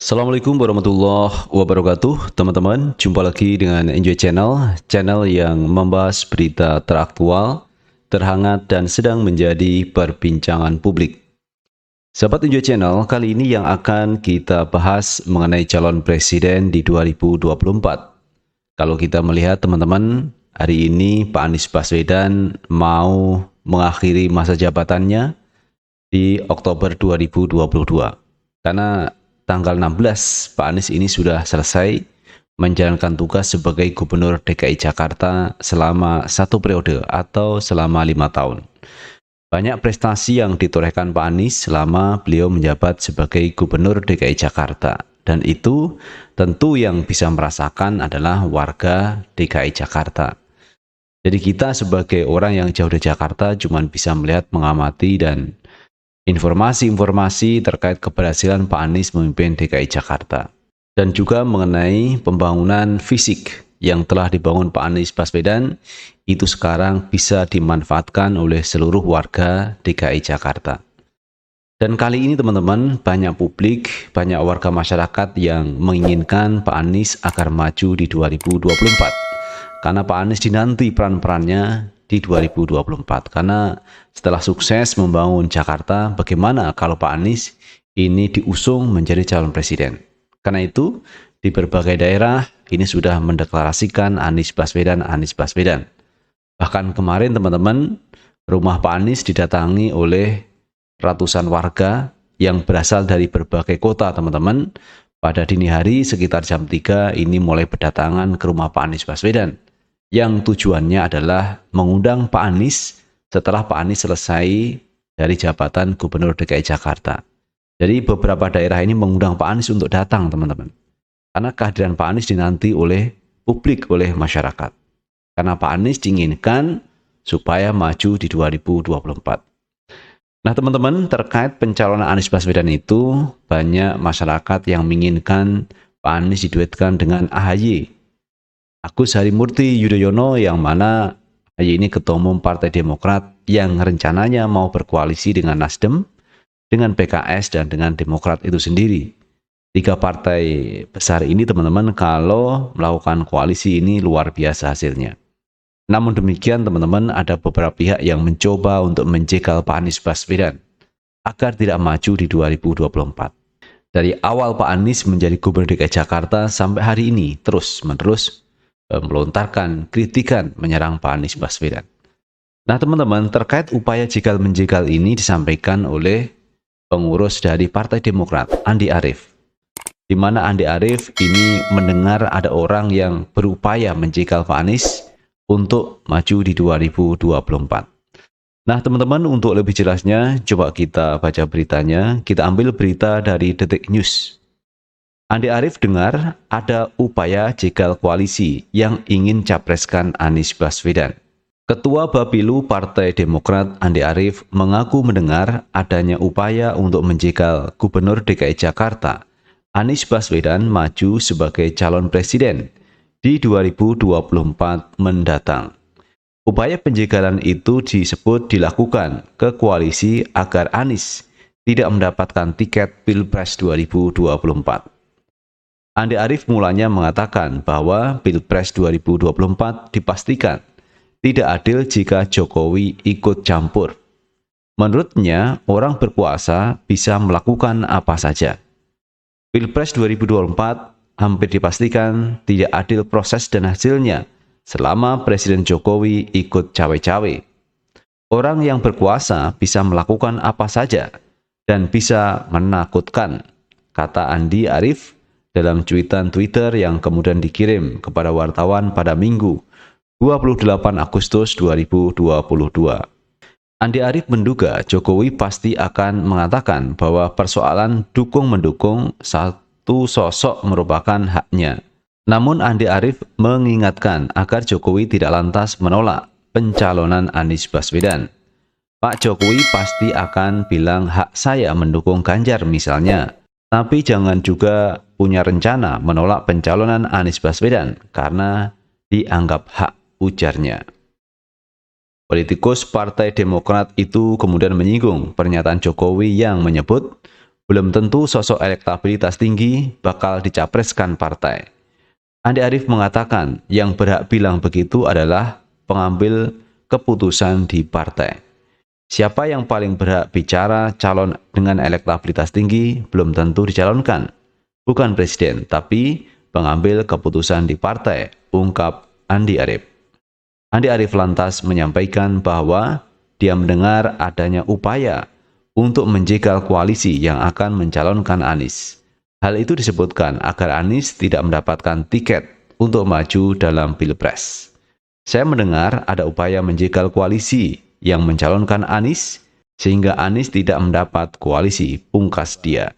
Assalamualaikum warahmatullahi wabarakatuh. Teman-teman, jumpa lagi dengan Enjoy Channel, channel yang membahas berita teraktual, terhangat dan sedang menjadi perbincangan publik. Sahabat Enjoy Channel, kali ini yang akan kita bahas mengenai calon presiden di 2024. Kalau kita melihat teman-teman, hari ini Pak Anies Baswedan mau mengakhiri masa jabatannya di Oktober 2022. Karena tanggal 16 Pak Anies ini sudah selesai menjalankan tugas sebagai Gubernur DKI Jakarta selama 1 periode atau selama 5 tahun. Banyak prestasi yang ditorehkan Pak Anies selama beliau menjabat sebagai Gubernur DKI Jakarta. Dan itu tentu yang bisa merasakan adalah warga DKI Jakarta. Jadi kita sebagai orang yang jauh dari Jakarta cuma bisa melihat, mengamati, dan informasi-informasi terkait keberhasilan Pak Anies memimpin DKI Jakarta. Dan juga mengenai pembangunan fisik yang telah dibangun Pak Anies Baswedan, itu sekarang bisa dimanfaatkan oleh seluruh warga DKI Jakarta. Dan kali ini teman-teman, banyak publik, banyak warga masyarakat yang menginginkan Pak Anies agar maju di 2024. Karena Pak Anies dinanti peran-perannya di 2024. Karena setelah sukses membangun Jakarta, bagaimana kalau Pak Anies ini diusung menjadi calon presiden? Karena itu, di berbagai daerah ini sudah mendeklarasikan Anies Baswedan, Anies Baswedan. Bahkan kemarin teman-teman, rumah Pak Anies didatangi oleh ratusan warga yang berasal dari berbagai kota teman-teman. Pada dini hari sekitar jam 3 ini mulai berdatangan ke rumah Pak Anies Baswedan, yang tujuannya adalah mengundang Pak Anies setelah Pak Anies selesai dari jabatan Gubernur DKI Jakarta. Jadi beberapa daerah ini mengundang Pak Anies untuk datang teman-teman. Karena kehadiran Pak Anies dinanti oleh publik, oleh masyarakat. Karena Pak Anies diinginkan supaya maju di 2024. Nah teman-teman, terkait pencalonan Anies Baswedan itu, banyak masyarakat yang menginginkan Pak Anies diduetkan dengan AHY, Agus Harimurti Yudhoyono, yang mana AHY ini ketua umum Partai Demokrat yang rencananya mau berkoalisi dengan Nasdem, dengan PKS, dan dengan Demokrat itu sendiri. 3 partai besar ini teman-teman kalau melakukan koalisi ini luar biasa hasilnya. Namun demikian teman-teman, ada beberapa pihak yang mencoba untuk menjegal Pak Anies Baswedan agar tidak maju di 2024. Dari awal Pak Anies menjadi Gubernur DKI Jakarta sampai hari ini terus-menerus melontarkan kritikan menyerang Pak Anies Baswedan. Nah teman-teman, terkait upaya jegal-menjegal ini disampaikan oleh pengurus dari Partai Demokrat, Andi Arief. Di mana Andi Arief ini mendengar ada orang yang berupaya menjegal Pak Anies untuk maju di 2024. Nah teman-teman, untuk lebih jelasnya coba kita baca beritanya. Kita ambil berita dari Detik News. Andi Arief dengar ada upaya jegal koalisi yang ingin capreskan Anies Baswedan. Ketua Bapilu Partai Demokrat Andi Arief mengaku mendengar adanya upaya untuk menjegal Gubernur DKI Jakarta Anies Baswedan maju sebagai calon presiden di 2024 mendatang. Upaya penjegalan itu disebut dilakukan ke koalisi agar Anies tidak mendapatkan tiket Pilpres 2024. Andi Arief mulanya mengatakan bahwa Pilpres 2024 dipastikan tidak adil jika Jokowi ikut campur. Menurutnya, orang berkuasa bisa melakukan apa saja. Pilpres 2024 hampir dipastikan tidak adil proses dan hasilnya selama Presiden Jokowi ikut cawe-cawe. Orang yang berkuasa bisa melakukan apa saja dan bisa menakutkan, kata Andi Arief dalam cuitan Twitter yang kemudian dikirim kepada wartawan pada Minggu 28 Agustus 2022. Andi Arief menduga Jokowi pasti akan mengatakan bahwa persoalan dukung-mendukung satu sosok merupakan haknya. Namun Andi Arief mengingatkan agar Jokowi tidak lantas menolak pencalonan Anies Baswedan. Pak Jokowi pasti akan bilang hak saya mendukung Ganjar misalnya, tapi jangan juga punya rencana menolak pencalonan Anies Baswedan karena dianggap hak, ujarnya. Politikus Partai Demokrat itu kemudian menyinggung pernyataan Jokowi yang menyebut Belum tentu sosok elektabilitas tinggi bakal dicapreskan partai. Andi Arief mengatakan yang berhak bilang begitu adalah pengambil keputusan di partai. Siapa yang paling berhak bicara calon dengan elektabilitas tinggi belum tentu dicalonkan. Bukan presiden, tapi pengambil keputusan di partai, ungkap Andi Arief. Andi Arief lantas menyampaikan bahwa dia mendengar adanya upaya untuk menjegal koalisi yang akan mencalonkan Anies. Hal itu disebutkan agar Anies tidak mendapatkan tiket untuk maju dalam Pilpres. Saya mendengar ada upaya menjegal koalisi yang mencalonkan Anies, sehingga Anies tidak mendapat koalisi, pungkas dia.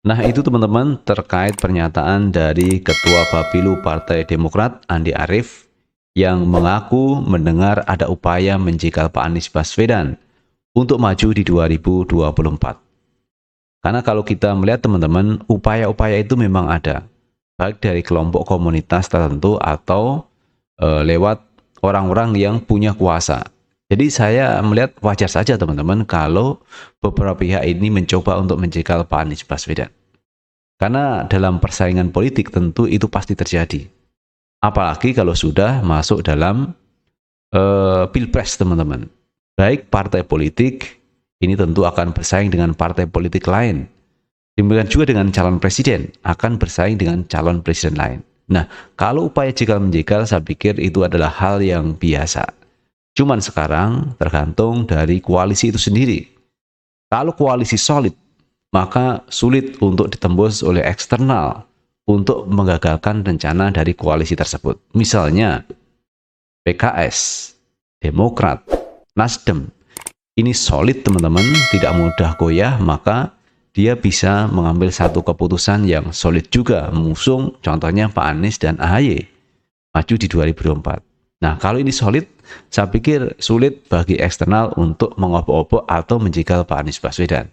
Nah, itu teman-teman terkait pernyataan dari Ketua Bapilu Partai Demokrat Andi Arief yang mengaku mendengar ada upaya menjegal Pak Anies Baswedan untuk maju di 2024. Karena kalau kita melihat teman-teman, upaya-upaya itu memang ada, baik dari kelompok komunitas tertentu atau lewat orang-orang yang punya kuasa. Jadi saya melihat wajar saja teman-teman kalau beberapa pihak ini mencoba untuk menjegal Pak Anies Baswedan. Karena dalam persaingan politik tentu itu pasti terjadi. Apalagi kalau sudah masuk dalam Pilpres teman-teman. Baik partai politik ini tentu akan bersaing dengan partai politik lain. Demikian juga dengan calon presiden akan bersaing dengan calon presiden lain. Nah, kalau upaya jegal-menjegal saya pikir itu adalah hal yang biasa. Cuman sekarang tergantung dari koalisi itu sendiri. Kalau koalisi solid, maka sulit untuk ditembus oleh eksternal untuk menggagalkan rencana dari koalisi tersebut. Misalnya PKS, Demokrat, Nasdem, ini solid teman-teman, tidak mudah goyah, maka dia bisa mengambil satu keputusan yang solid juga, mengusung contohnya Pak Anies dan AHY maju di 2024. Nah, kalau ini solid, saya pikir sulit bagi eksternal untuk mengobok-obok atau menjegal Pak Anies Baswedan.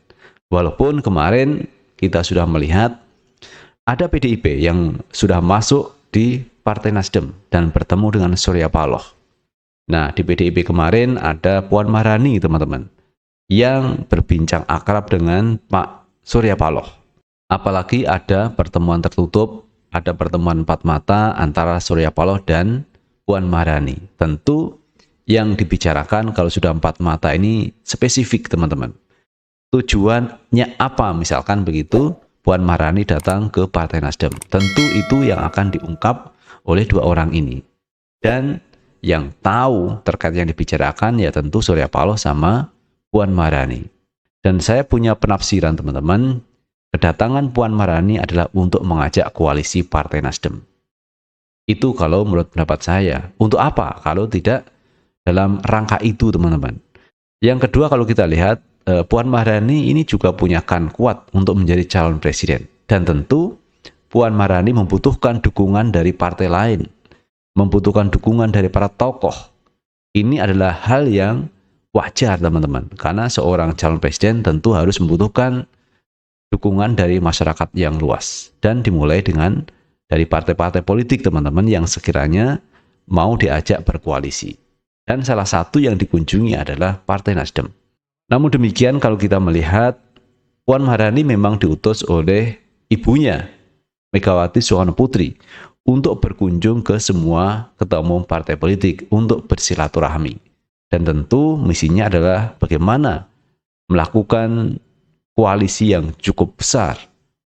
Walaupun kemarin kita sudah melihat ada PDIP yang sudah masuk di Partai Nasdem dan bertemu dengan Surya Paloh. Nah, di PDIP kemarin ada Puan Maharani teman-teman yang berbincang akrab dengan Pak Surya Paloh. Apalagi ada pertemuan tertutup, ada pertemuan empat mata antara Surya Paloh dan Puan Maharani. Tentu yang dibicarakan kalau sudah empat mata ini spesifik teman-teman. Tujuannya apa misalkan begitu Puan Maharani datang ke Partai Nasdem. Tentu itu yang akan diungkap oleh dua orang ini. Dan yang tahu terkait yang dibicarakan ya tentu Surya Paloh sama Puan Maharani. Dan saya punya penafsiran teman-teman, kedatangan Puan Maharani adalah untuk mengajak koalisi Partai Nasdem. Itu kalau menurut pendapat saya. Untuk apa? Kalau tidak dalam rangka itu teman-teman. Yang kedua kalau kita lihat, Puan Maharani ini juga punya kan kuat untuk menjadi calon presiden. Dan tentu Puan Maharani membutuhkan dukungan dari partai lain. Membutuhkan dukungan dari para tokoh. Ini adalah hal yang wajar teman-teman. Karena seorang calon presiden tentu harus membutuhkan dukungan dari masyarakat yang luas. Dan dimulai dengan dari partai-partai politik teman-teman yang sekiranya mau diajak berkoalisi. Dan salah satu yang dikunjungi adalah Partai Nasdem. Namun demikian kalau kita melihat Puan Maharani memang diutus oleh ibunya Megawati Soekarno Putri untuk berkunjung ke semua ketua umum partai politik untuk bersilaturahmi. Dan tentu misinya adalah bagaimana melakukan koalisi yang cukup besar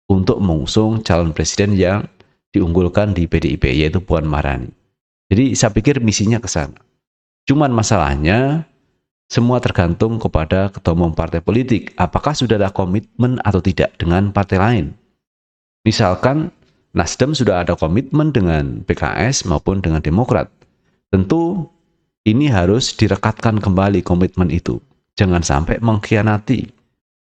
untuk mengusung calon presiden yang diunggulkan di PDIP, yaitu Puan Maharani. Jadi saya pikir misinya ke sana. Cuman masalahnya semua tergantung kepada ketua umum partai politik. Apakah sudah ada komitmen atau tidak dengan partai lain? Misalkan Nasdem sudah ada komitmen dengan PKS maupun dengan Demokrat. Tentu ini harus direkatkan kembali komitmen itu. Jangan sampai mengkhianati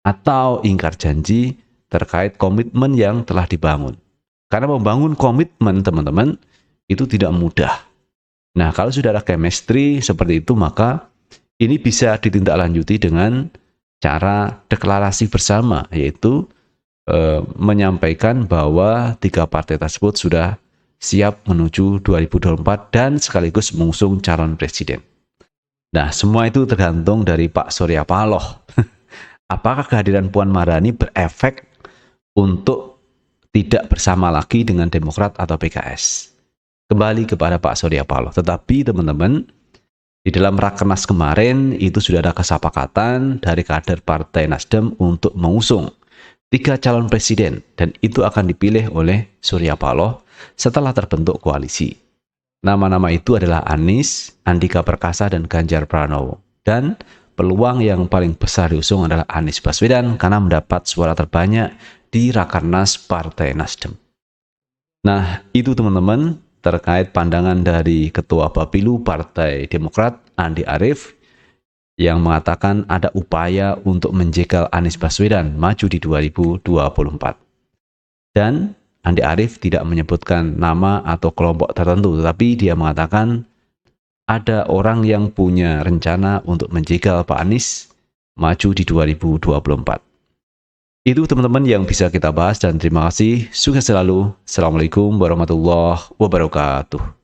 atau ingkar janji terkait komitmen yang telah dibangun. Karena membangun komitmen teman-teman itu tidak mudah. Nah, kalau sudah ada chemistry seperti itu, maka ini bisa ditindaklanjuti dengan cara deklarasi bersama, yaitu menyampaikan bahwa tiga partai tersebut sudah siap menuju 2024 dan sekaligus mengusung calon presiden. Nah, semua itu tergantung dari Pak Surya Paloh. apakah kehadiran Puan Maharani berefek untuk tidak bersama lagi dengan Demokrat atau PKS? Kembali kepada Pak Surya Paloh. Tetapi teman-teman, di dalam Rakernas kemarin itu sudah ada kesepakatan dari kader Partai Nasdem untuk mengusung 3 calon presiden, dan itu akan dipilih oleh Surya Paloh setelah terbentuk koalisi. Nama-nama itu adalah Anies, Andika Perkasa, dan Ganjar Pranowo. Dan peluang yang paling besar diusung adalah Anies Baswedan karena mendapat suara terbanyak di Rakernas Partai Nasdem. Nah, itu teman-teman terkait pandangan dari Ketua Bapilu Partai Demokrat, Andi Arief, yang mengatakan ada upaya untuk menjegal Anies Baswedan maju di 2024. Dan Andi Arief tidak menyebutkan nama atau kelompok tertentu, tetapi dia mengatakan ada orang yang punya rencana untuk menjegal Pak Anies maju di 2024. Itu teman-teman yang bisa kita bahas, dan terima kasih. Sukses selalu. Assalamualaikum warahmatullahi wabarakatuh.